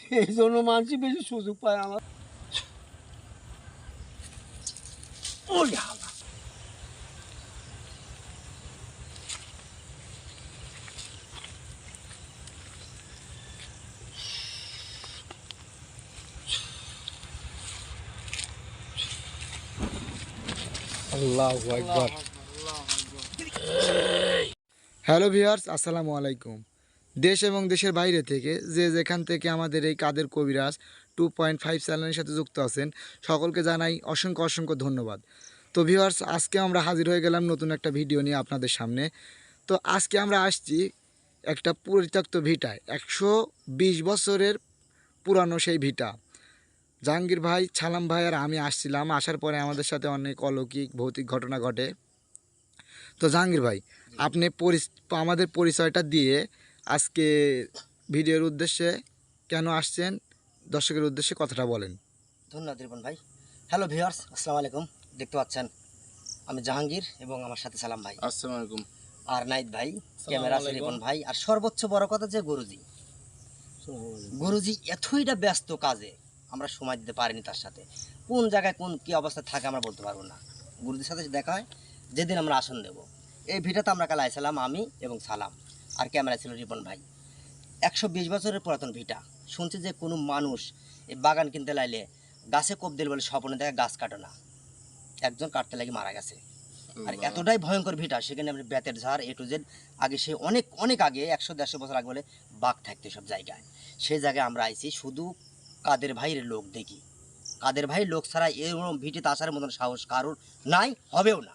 এই জন্য মানুষই বেশি সুযোগ পায় আমার। ওই হালা আল্লাহু আকবার। হ্যালো ভিউয়ার্স, আসসালামু আলাইকুম। দেশ এবং দেশের বাইরে থেকে যে যেখান থেকে আমাদের এই কাদের কবিরাজ 2.5 চ্যানেলের সাথে যুক্ত আছেন সকলকে জানাই অসংখ্য অসংখ্য ধন্যবাদ। তো ভিউয়ার্স, আজকে আমরা হাজির হয়ে গেলাম নতুন একটা ভিডিও নিয়ে আপনাদের সামনে। তো আজকে আমরা আসছি একটা পরিত্যক্ত ভিটায়, 120 বছরের পুরানো সেই ভিটা। জাহাঙ্গীর ভাই, ছালাম ভাই আর আমি আসছিলাম। আসার পরে আমাদের সাথে অনেক অলৌকিক ভৌতিক ঘটনা ঘটে। তো জাহাঙ্গীর ভাই, আপনি আমাদের পরিচয়টা দিয়ে আজকে ভিডিওর উদ্দেশ্যে কেন আসছেন, দর্শকের উদ্দেশ্যে কথাটা বলেন। ধন্যবাদ রিপন ভাই। হ্যালো ভিউয়ার্স, আসসালামু আলাইকুম। দেখতে পাচ্ছেন আমি জাহাঙ্গীর এবং আমার সাথে সালাম ভাই, আসসালামু আলাইকুম। আর নাইদ ভাই, ক্যামেরা আছে রিপন ভাই, আর সর্বোচ্চ বড় কথা যে গুরুজি এতইটা ব্যস্ত কাজে আমরা সময় দিতে পারিনি তার সাথে। কোন জায়গায় কোন কী অবস্থা থাকে আমরা বলতে পারবো না। গুরুজির সাথে দেখা হয় যেদিন আমরা আসন দেব। এই ভিটাতে আমরা কাল আইছিলাম আমি এবং সালাম, আর ক্যামেরা ছিল রিপন ভাই। 120 বছরের পুরাতন ভিটা। শুনছি যে কোনো মানুষ এই বাগান কিনতে লাইলে গাছে কোপ দিল বলে স্বপ্নে দেখা গাছ কাটো না, একজন কাটতে লাগি মারা গেছে। আর এতটাই ভয়ঙ্কর ভিটা, সেখানে আমরা বেতের ঝাড় এ টু জেড। আগে সে অনেক অনেক আগে 100-150 বছর আগে বলে বাঘ থাকতো সব জায়গায়। সেই জায়গায় আমরা আইছি শুধু কাদের ভাইয়ের লোক দেখি। কাদের ভাইয়ের লোক ছাড়া এরকম ভিটিতে আসার মতন সাহস কারোর নাই, হবেও না।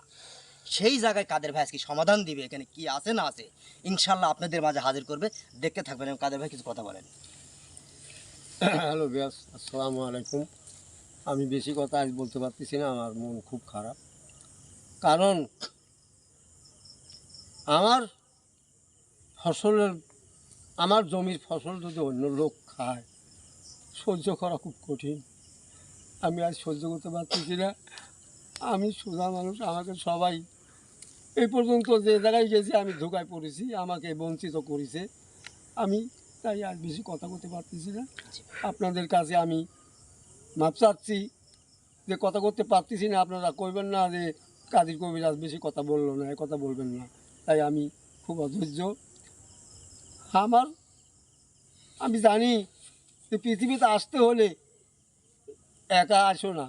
সেই জায়গায় কাদের ভাই আজকে সমাধান দিবে, এখানে কি আছে না আছে ইনশাল্লাহ আপনাদের মাঝে হাজির করবে। দেখতে থাকবেন এবং কাদের ভাই কিছু কথা বলেন। হ্যালো ব্যাস, আসসালামু আলাইকুম। আমি বেশি কথা আজ বলতে পারতেছি না, আমার মন খুব খারাপ। কারণ আমার ফসলের আমার জমির ফসল যদি অন্য লোক খায়, সহ্য করা খুব কঠিন। আমি আজ সহ্য করতে পারতেছি না। আমি সোজা মানুষ, আমাকে সবাই এই পর্যন্ত যে জায়গায় গেছি আমি ধোকায় পড়েছি, আমাকে বঞ্চিত করেছে। আমি তাই আজ বেশি কথা বলতে পারতেছি না। আপনাদের কাছে আমি মাপ চাচ্ছি যে কথা করতে পারতেছি না। আপনারা কইবেন না যে কাদের কবিরাজ বেশি কথা বললো না, এ কথা বলবেন না। তাই আমি খুব অধৈর্য। আমার আমি জানি যে পৃথিবীতে আসতে হলে একা আসো না।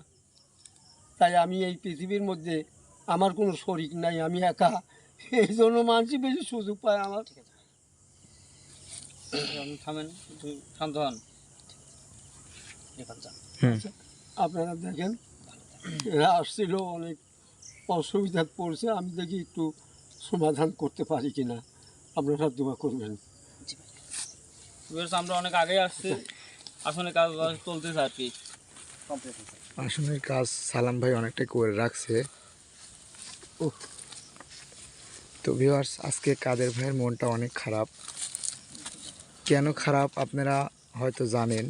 তাই আমি এই পৃথিবীর মধ্যে আমার কোনো শরিক নাই, আমি একা। এই জন্য মানুষই বেশি সুযোগ পায় আমার। থামেন, একটু শান্ত হন। আপনারা দেখেন এরা আসছিল, অনেক অসুবিধা পড়ছে। আমি দেখি একটু সমাধান করতে পারি কিনা, আপনারা দোয়া করবেন। আমরা অনেক আগে আসছি, আসলে কাজ চলতেছে আর কি। আসনের কাজ সালাম ভাই অনেকটাই করে রাখছে। তো ভিউয়ার্স, আজকে কাদের ভাইয়ের মনটা অনেক খারাপ। কেন খারাপ আপনারা হয়তো জানেন,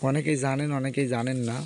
অনেকেই জানেন অনেকেই জানেন না।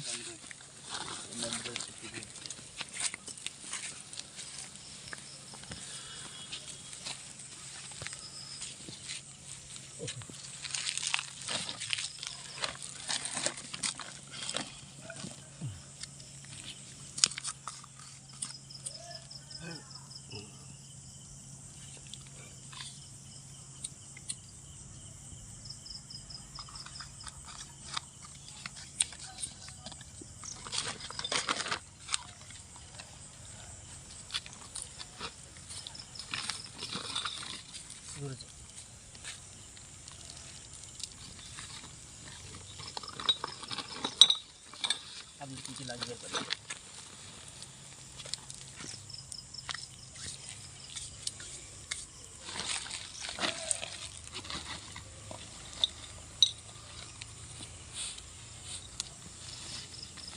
আপনি কিছু লাগবে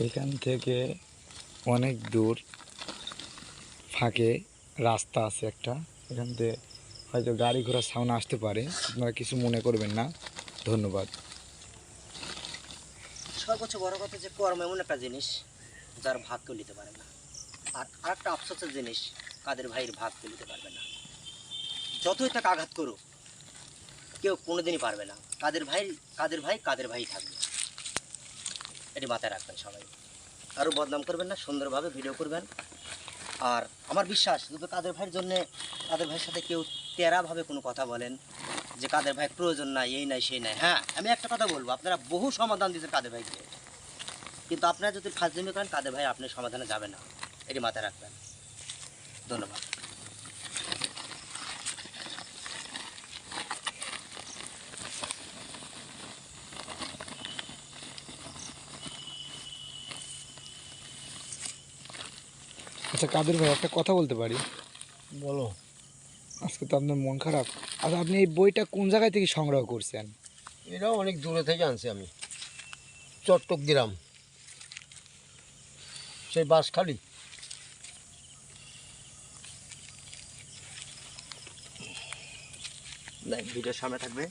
এখান থেকে অনেক দূর ফাঁকে রাস্তা আছে একটা, এখান থেকে হয়তো গাড়ি ঘোড়ার সাউন্ড আসতে পারে, আপনারা কিছু মনে করবেন না। ধন্যবাদ। সর্বোচ্চ বড় কথা যে কর্ম এমন একটা জিনিস যার ভাগ কেউ নিতে পারে না। আর আরেকটা আফসোসের জিনিস, কাদের ভাইয়ের ভাগ কেউ নিতে পারবে না। যতই তাকে আঘাত করুক, কেউ কোনোদিনই পারবে না। কাদের ভাই কাদের ভাই থাকবে, এটি মাথায় রাখবেন সবাই। আরও বদনাম করবেন না, সুন্দরভাবে ভিডিও করবেন। আর আমার বিশ্বাস যদি কাদের ভাইয়ের জন্যে, কাদের ভাইয়ের সাথে কেউ তেরাভাবে কোনো কথা বলেন যে কাদের ভাই প্রয়োজন নাই, এই নাই সেই নাই, হ্যাঁ আমি একটা কথা বলবো, আপনারা বহু সমাধান দিয়েছেন কাদের ভাইকে, কিন্তু আপনারা যদি ফাজলামি করেন কাদের ভাই আপনি সমাধানে যাবে না, এটি মাথায় রাখবেন। ধন্যবাদ। আচ্ছা কাদের ভাই, একটা কথা বলতে পারি? বলো। আজকে তো আপনার মন খারাপ। আচ্ছা আপনি এই বইটা কোন জায়গায় থেকে সংগ্রহ করছেন? এটাও অনেক দূরে থেকে আনছি আমি, চট্টগ্রাম, সেই বাঁশখালী। ভিডিওর সামনে থাকবে।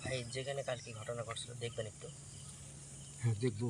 ভাই যেখানে কালকে ঘটনা ঘটছিল দেখবেন একটু। হ্যাঁ দেখবো।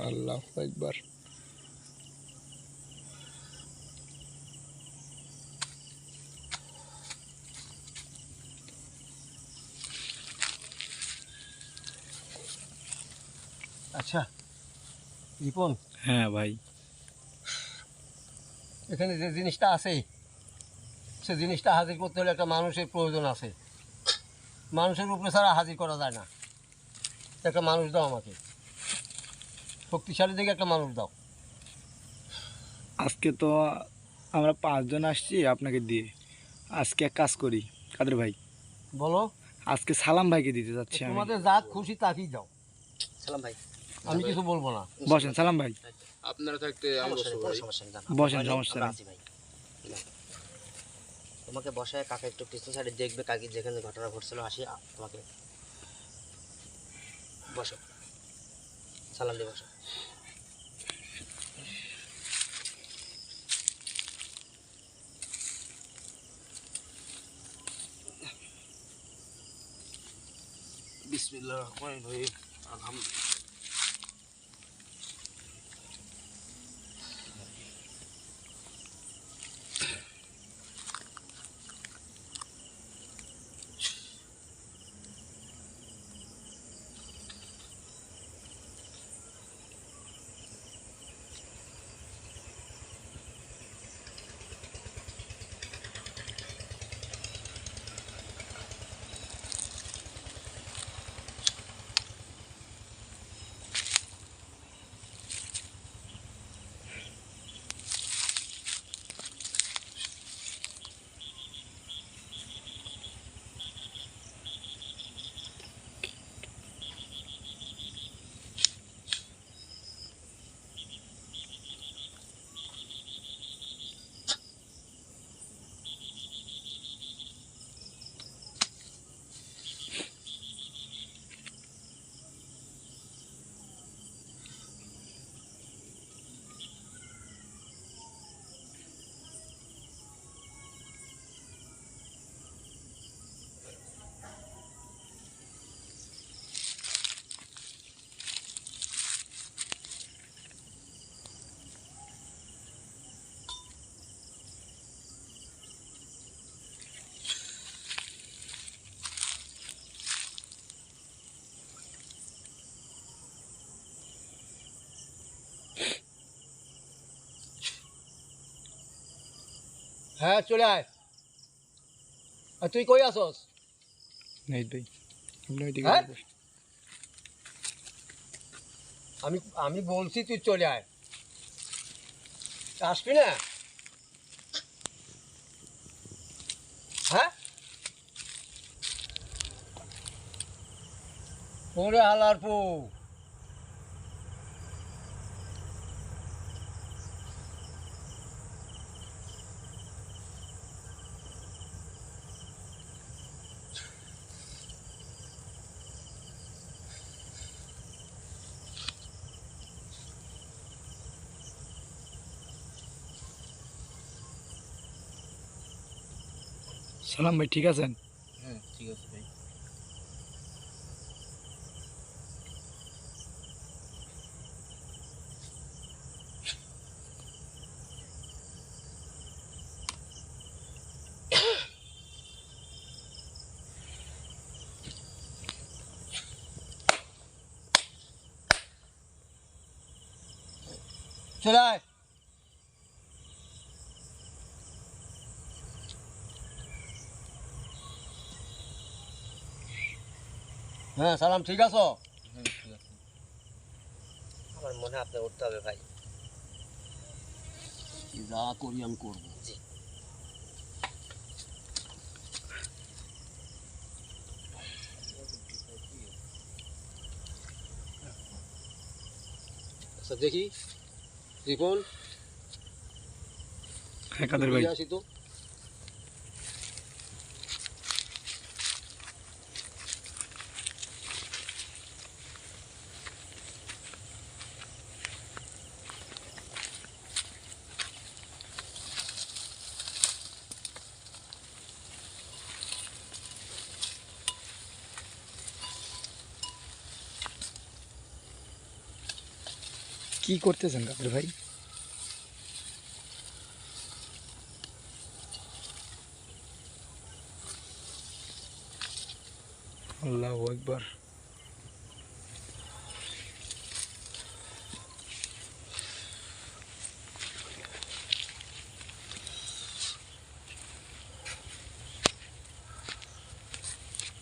আল্লাহু আকবার। আচ্ছা রিপন, হ্যাঁ ভাই। এখানে যে জিনিসটা আছে সে জিনিসটা হাজির করতে হলে একটা মানুষের প্রয়োজন আছে। মানুষের উপরে ছাড়া হাজির করা যায় না। একটা মানুষ দাও আমাকে, শক্তিশালী দেখে একটা মানুষ দাও। আজকে তো আমরা 5 জন আসছি আপনাকে দিয়ে। আজকে এক কাজ করি কাদের ভাই, বলো। আজকে সালাম ভাইকে দিতে যাচ্ছি আমি। তোমাদের যা খুশি তাকেই দাও, সালাম ভাই, আমি কিছু বলবো না। বসেন সালাম ভাই, আপনারা থাকতে আমি সমস্যা নেই, বসবো কোনো ভাই। সমস্যা নেই, জান। বসেন, আমরা সমস্যা নেই। আছি ভাই। তোমাকে বসায় কাকা একটু পিছন সাইডে দেখবে, কাকি যেখানে ঘটনা ঘটছিল আসি তোমাকে বসো, সালাম দিয়ে বসো। বিসমিল্লাহির রহমানির রহিম। আলহামদুলিল্লাহ। হ্যাঁ চলে আয়। আর তুই কই আসস? নাহিদ ভাই আপনি ওইদিকে হ্যাঁ? বসুন। আমি আমি বলছি তুই চলে আয়, আসবি না? হ্যাঁ ওরে হালার পু, সালাম ভাই ঠিক আছেন? হুম, ঠিক আছে ভাই। চলে আয়। হ্যাঁ সালাম, ঠিক আছো? হুম, ঠিক আছে। আমার মনে হয় আপনার উঠতে হবে ভাই। যা করি আমি করবো। জি। আচ্ছা দেখি রিপন, হ্যাঁ কাদের ভাই। আসি তো। কি করতেছেন কাদের ভাই? আল্লাহু আকবার।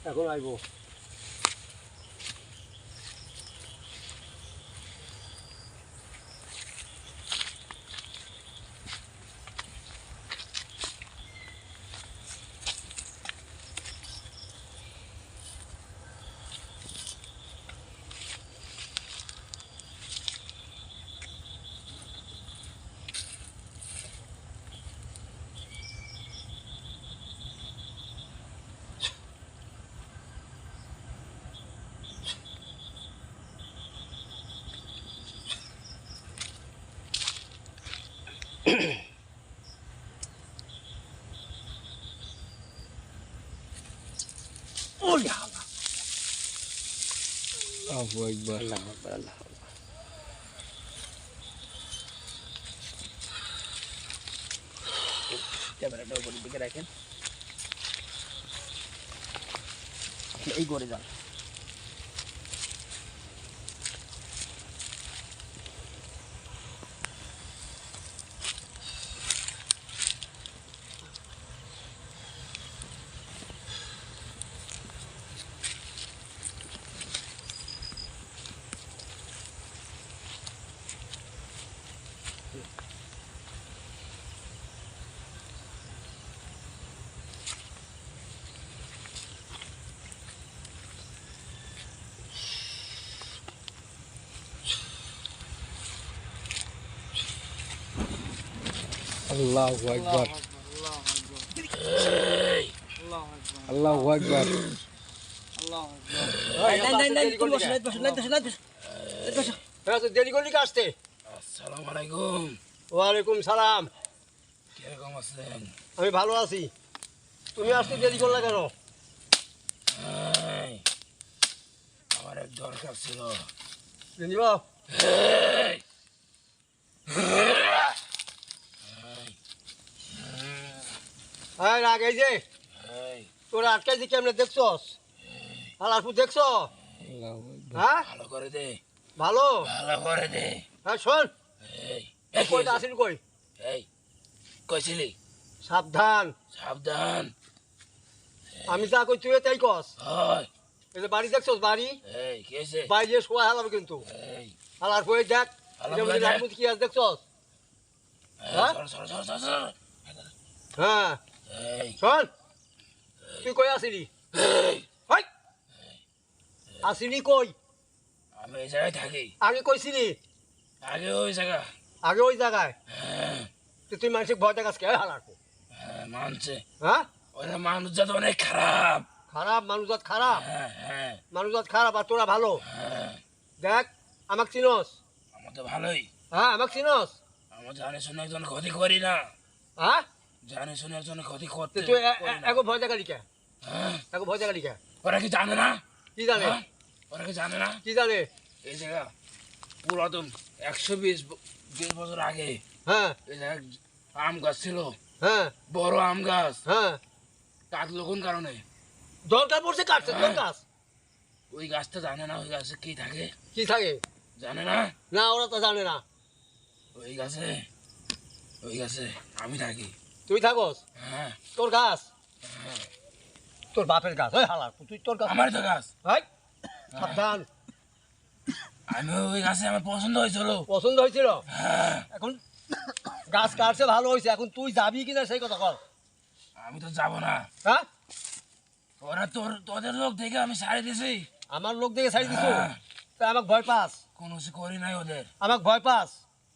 এখন আইবো। ওরে হালা, আল্লাহু আকবার। আল্লাহু আকবার, আল্লাহু আকবার। ক্যামেরাটা উপরের দিকে রাখেন, এই করে যান। আল্লাহু আকবার। আল্লাহু আকবার। দেরি করলি কি আসতে? আসসালামু আলাইকুম। ওয়ালাইকুম সালাম। কিরকম আছেন? আমি ভালো আছি, তুমি আসতে দেরি করলে কেন? এই, আমার এক দরকার ছিল। জানিব এই, হ্যাঁ রাগ, এই যে এই, তোরা আটকাই দি কেমনে দেখছস? হালারপু দেখছ? আল্লাহু আকবার। হ্যাঁ ভালো করে দে, ভালো। ভালো করে দে। হ্যাঁ শোন, এই, কইটা আসিল কই? এই, কইছিলি? সাবধান। সাবধান। আমি যা কই তুই তাই কস। হয়। এই যে বাড়ি দেখছস বাড়ি, এই কি হয়েছে? বাইরে শোয়া হালাবে কিন্তু। এই হালার পরে দেখ হালার এটা পরে মধ্যে দেখ। রাজমতি কি আছে দেখছস? হ্যাঁ? সর সর সর সর সর। হ্যাঁ এই শোন, তুই কই আসিনি? এই হাই, আসিনি কই? আমি এই জায়গায় থাকি। আগে কইছিলি? আগে ওই জায়গা। আগে ওই জায়গায়। হ্যাঁ তুই মানুষের ভয় দেখাস কে হালার? মানছে। হ্যাঁ, ওরা মানুষ জাত অনেক খারাপ। খারাপ মানুষজাত খারাপ, হ্যাঁ হ্যাঁ মানুষজাত খারাপ আর তোরা ভালো। হ্যাঁ দেখ আমাকে চিনস? আমার তো ভালোই। হ্যাঁ আমাকে চিনস? আমার জানে শুনে একজন ক্ষতি করি না। হ্যাঁ, জানে শুনে একজন ক্ষতি করতে তুই করি না। এগো ভয় দেখালি কে? হ্যাঁ এগো ভয় দেখালি কে? ওরা কি জানে না? কি জানে? হ্যাঁ? ওরা কি জানে না? কি জানে? এই জায়গা পুরাতন 120 বছর আগে হ্যাঁ এই জায়গায় আম গাছ ছিল, হ্যাঁ বড় আম গাছ। হ্যাঁ, কাটলো কোন কারণে? দরকার পড়ছে কাটছে তোর গাছ। ওই গাছটা জানে না ওই গাছে কি থাকে, কি থাকে? জানে না। না ওরা তো জানে না। ওই গাছে আমি থাকি। তুই থাকস? হ্যাঁ তোর গাছ? হ্যাঁ। তোর বাপের গাছ? ওই হালার তুই তোর গাছ? আমার তো গাছ। ভাই সাবধান। আমি ওই গাছে আমার পছন্দ হয়েছিল। পছন্দ হয়েছিল? হ্যাঁ এখন গাছ কাটছে ভালো হয়েছে, এখন তুই যাবি কিনা সেই কথা বল। আমি তো যাব না। হ্যাঁ, ওরা তোদের লোক থেকে আমি ছাড়ি দিছি। আমার লোক দেখে ছাড়ি দিছো? হ্যাঁ। তা আমাকে ভয় পাস? কোনো কিছু করি নাই ওদের। আমাকে ভয় পাস?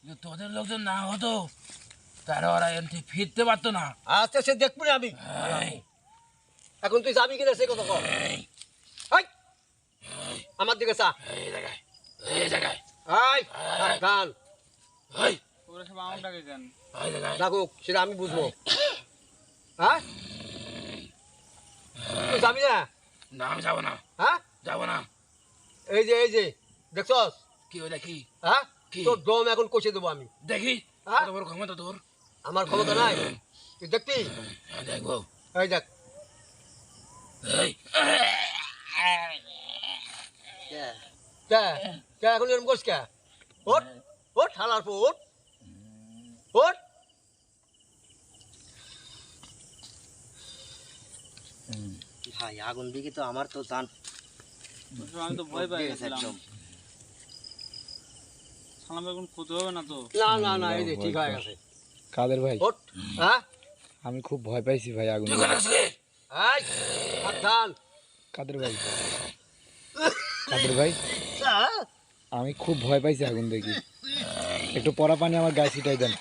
যদি তোদের লোকজন না হতো তাহলে ওরা এমনি ফিরতে পারতো না। আচ্ছা সে দেখবো না আমি। এই, এখন তুই যাবি কিনা সেই কথা বল। এই, হাই, আমার দিকে চা। এই জায়গায় এই জায়গায় হাই সাবধান। এই, ওরা সব আমার ডাকে কেন? এই জায়গায়। ডাকুক সেটা আমি বুঝবো। হ্যাঁ, তুই যাবি না? না আমি যাবো না, হ্যাঁ, যাবো না। এই যে দেখছস? কি ওই দেখি হ্যাঁ, কি? তোর দম এখন কষে দেবো আমি। দেখি হ্যাঁ? কত বড় ক্ষমতা তোর। আমার ক্ষমতা নাই, তুই দেখবি? হ্যাঁ, দেখবো। এই দেখ। এই, কে কে এখন এরকম করছিস কে? ওঠ ওঠ হালার পর ওঠ ওঠ। ভাই আগুন দিকে তো আমার তো জান আমি তো ভয় পেয়ে গেছে গেছিলাম। একদম। সালাম এখন ক্ষতি হবে না তো? না না না, এই যে ঠিক হয়ে গেছে। কাদের ভাই, ওঠ। হ্যাঁ, আমি খুব ভয় পাইছি ভাই আগুন তুই দেখে। কোথায় আসলি? এই সাবধান। কাদের ভাই, কাদের ভাই, হ্যাঁ, আমি খুব ভয় পাইছি আগুন দেখি। একটু পরা পানি আমার গায়ে ছিটাই দেন।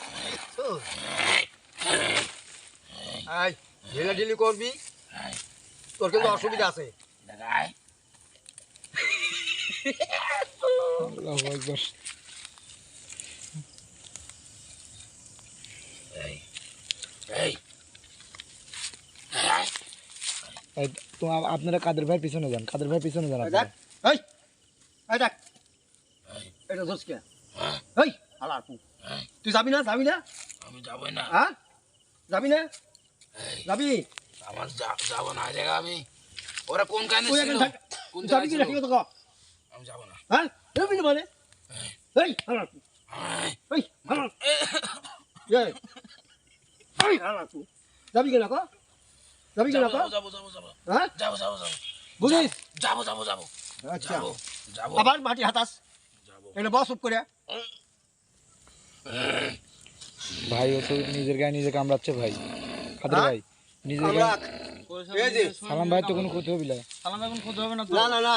এই ঢিলাঢিলি করবি, এই, তোর কিন্তু অসুবিধা আছে। দেখায়। আল্লাহু আকবার। এই, এই, এই, তো আপনারা কাদের ভাই পিছনে যান, কাদের ভাই পিছনে যান এই আপনারা। দেখ, এই দেখ, এই, এটা ধরছ কে? হ্যাঁ, এই হালার পর এই, তুই যাবি না? যাবি না? আমি যাবোই না। হ্যাঁ, যাবি না? এই, যাবি? আমার যাবো না এই জায়গা আমি। ওরা কোন কানে তুই ছিল? এখন থাক। কোন তুই যাবি জায়গায় কি না ছিল? ঠিক কথা কর। আমি যাবো না। হ্যাঁ, যাবি না মানে? এই হালার পর, এই, এই হালার পর, এই হালার পর। যাবি কি না কর? যাবি কি না কর? যাবো যাবো যাবো হ্যাঁ, যাবো যাবো যাবো বুঝিস? যাবো যাবো যাবো আচ্ছা, যাবো যাবো আবার মাটি হাতাস, যাবো। এটা বস উপ করে। ভাই ও তো নিজের গায়ে নিজে কামড়াচ্ছে ভাই। কাদের হ্যাঁ? ভাই নিজের আমরা গায়ে। ওরা সব এই যে, নিজের শরীর সালাম ভাই তো কোনো ক্ষতি হবে না। সালাম এখন ক্ষতি হবে না তো? না না না,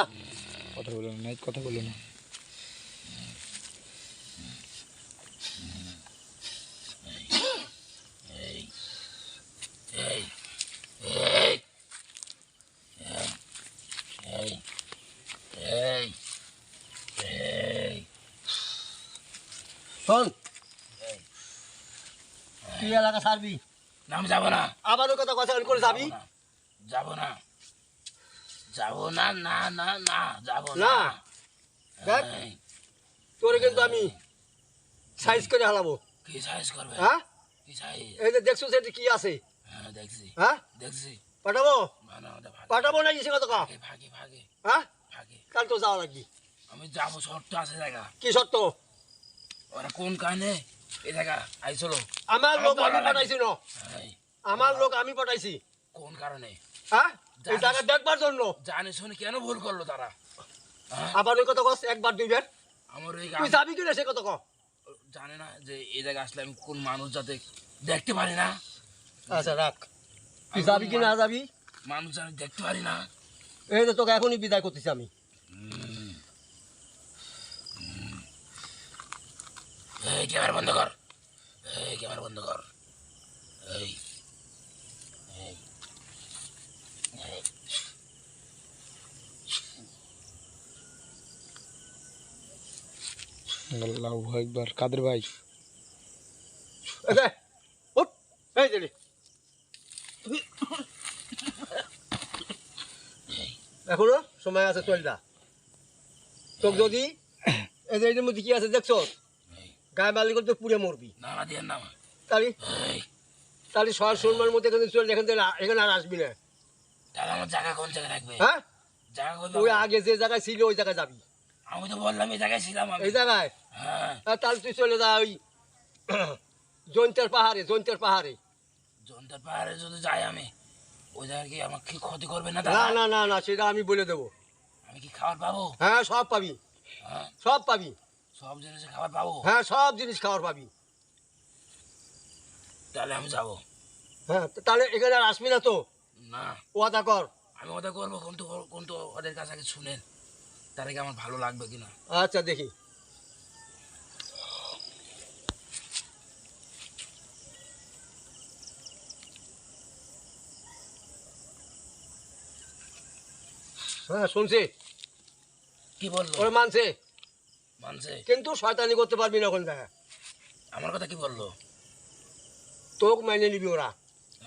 কথা বলো না, কথা বলো না। এই এই এই এই এই এই শোন, তুই এলাকা ছাড়বি, না আমি যাবো না। আবারও কথা কথা করে যাবি যাবো না যাবো না না না না যাবো না। না। দেখ, এই, তোরে কিন্তু আমি সাইজ করে হালাবো। কি সাইজ করবে? হ্যাঁ, কি সাইজ? এই যে দেখছো সেটা কি আছে? হ্যাঁ দেখছি হ্যাঁ, দেখছি। পাঠাবো না না ওটা ভাগে পাঠাবো না কিছু কথা কর। ভাগে ভাগে ভাগে হ্যাঁ, ভাগে। কাল তো যাওয়া লাগবি। আমি যাবো, শর্ত আছে জায়গা। কি সত্য? ওরা কোন কানে এই জায়গা আইসলো? আমার লোক আমি বলা লাগে। পাঠাইছি না। এই, আমার লোক আমি পাঠাইছি। কোন কারণে? হ্যাঁ, এই জায়গা দেখবার জন্য। জানে শুনে কেন ভুল করলো তারা? আবার ওই কথা কস, একবার দুইবার। আমার ওই তুই যাবি কিনা সে কথা ক। জানে না যে এই জায়গায় আসলে আমি কোন মানুষ যাতে দেখতে পারি না। আচ্ছা রাখ, তুই যাবি কি না যাবি? মানুষ জানি দেখতে পারি না। এই তো তোকে এখনই বিদায় করতেছি আমি। এই ক্যামেরা বন্ধ কর, এই ক্যামেরা বন্ধ কর। এই এই এই। আল্লাহু আকবার। কাদের ভাই, এই যে, উঠ, এই যে রে। এখনো সময় আছে, চল যা। তোকে যদি এদের মধ্যে কি আছে দেখছো, গায়ে বালি করতে পুড়ে মরবি। না না দিয়ে না। তাহলে এই তাহলে শহর সুরমার মধ্যে এখানে চল, এখান থেকে এখানে আর আসবি না। তাহলে আমার জায়গা কোন জায়গায় রাখবে? হ্যাঁ, জায়গা কোন ওই জায়গায়? আগে যে জায়গায় ছিল ওই জায়গায় যাবি। আমি তো বললাম এই জায়গায় ছিলাম আমি। এই জায়গায় হ্যাঁ, তাহলে তুই চলে যা ওই জৈন্তের পাহাড়ে, জৈন্তের পাহাড়ে। জন্তার পাহাড়ে যদি যাই আমি, ওই জায়গায় কি আমার কি ক্ষতি করবে না না তারা? না না না, সেটা আমি বলে দেবো। আমি কি খাবার পাবো? হ্যাঁ, সব পাবি, হ্যাঁ, সব পাবি। সব জিনিসে খাবার পাবো? হ্যাঁ, সব জিনিস খাওয়ার পাবি। তাহলে আমি যাবো। হ্যাঁ, তাহলে এখানে আর আসবি না তো, না, ওয়াদা কর। আমি ওটা করবো, কিন্তু ওদের কাছে আগে শুনেন তারা কি আমার ভালো লাগবে কিনা। আচ্ছা দেখি। হ্যাঁ, শুনছি, কি বললো? ওরা মানছে, মানছে? কিন্তু শয়তানি করতে পারবি না ওখানে দেখা। আমার কথা কি বললো? তোকে মেনে নিবি ওরা।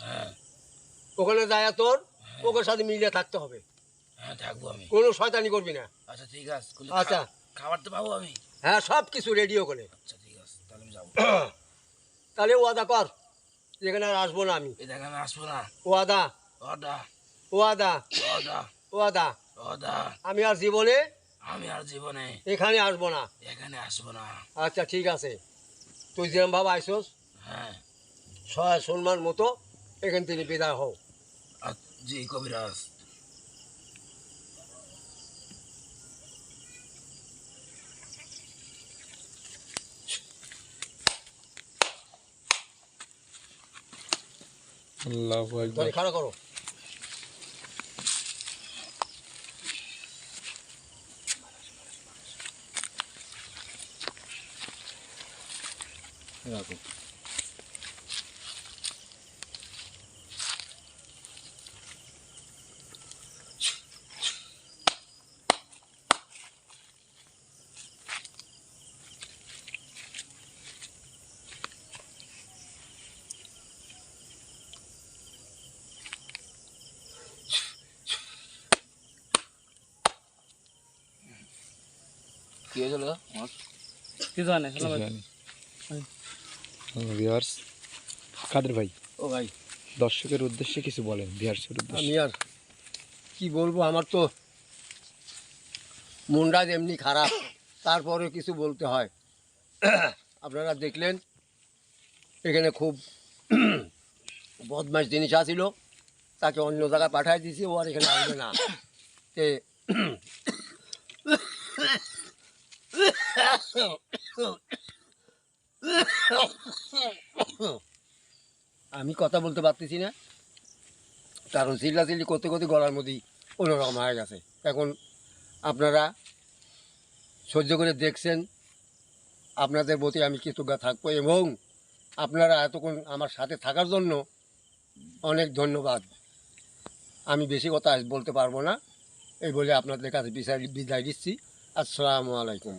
হ্যাঁ ওখানে যায় তোর ওদের সাথে মিলিয়ে থাকতে হবে, হ্যাঁ, থাকবো আমি। কোনো শয়তানি করবি না। আচ্ছা ঠিক আছে, কিন্তু আচ্ছা। খাবার তো পাবো আমি? হ্যাঁ, সব কিছু রেডি ওখানে। আচ্ছা ঠিক আছে, তাহলে আমি যাবো। তাহলে ওয়াদা কর, এখানে আর আসবো না আমি। এই জায়গায় আমি আসবো না। ওয়াদা, ওদা ওয়াদা, ওদা ওয়াদা। ওদা, আমি আর জীবনে আমি আর জীবনে এখানে আসবো না। এখানে আসবো না। আচ্ছা ঠিক আছে, তুই যেরকম ভাবে আইসোস হ্যাঁ, সহায় সম্মান মতো এখান থেকে বিদায় হও। আর জি কবিরাজ। আল্লাহু আকবার। ধরে খাড়া করো। রাখো। কি হয়েছিল আমার? কি জানে ভিউয়ার্স, কাদের ভাই, ও ভাই, দর্শকের উদ্দেশ্যে কিছু বলেন, ভিউয়ার্সের উদ্দেশ্যে। আমি আর কি বলবো, আমার তো মনটা এমনি খারাপ, তারপরে কিছু বলতে হয়। আপনারা দেখলেন এখানে খুব বদমাশ জিনিস আছিল, তাকে অন্য জায়গায় পাঠাই দিয়েছি, ও আর এখানে আসবে না। তে আমি কথা বলতে পারতেছি না, কারণ চিল্লাচিল্লি করতে করতে গলার মধ্যেই অন্যরকম হয়ে গেছে। এখন আপনারা সহ্য করে দেখছেন, আপনাদের প্রতি আমি কৃতজ্ঞ থাকবো, এবং আপনারা এতক্ষণ আমার সাথে থাকার জন্য অনেক ধন্যবাদ। আমি বেশি কথা আজ বলতে পারবো না, এই বলে আপনাদের কাছে বিদায় দিচ্ছি। আসসালামু আলাইকুম।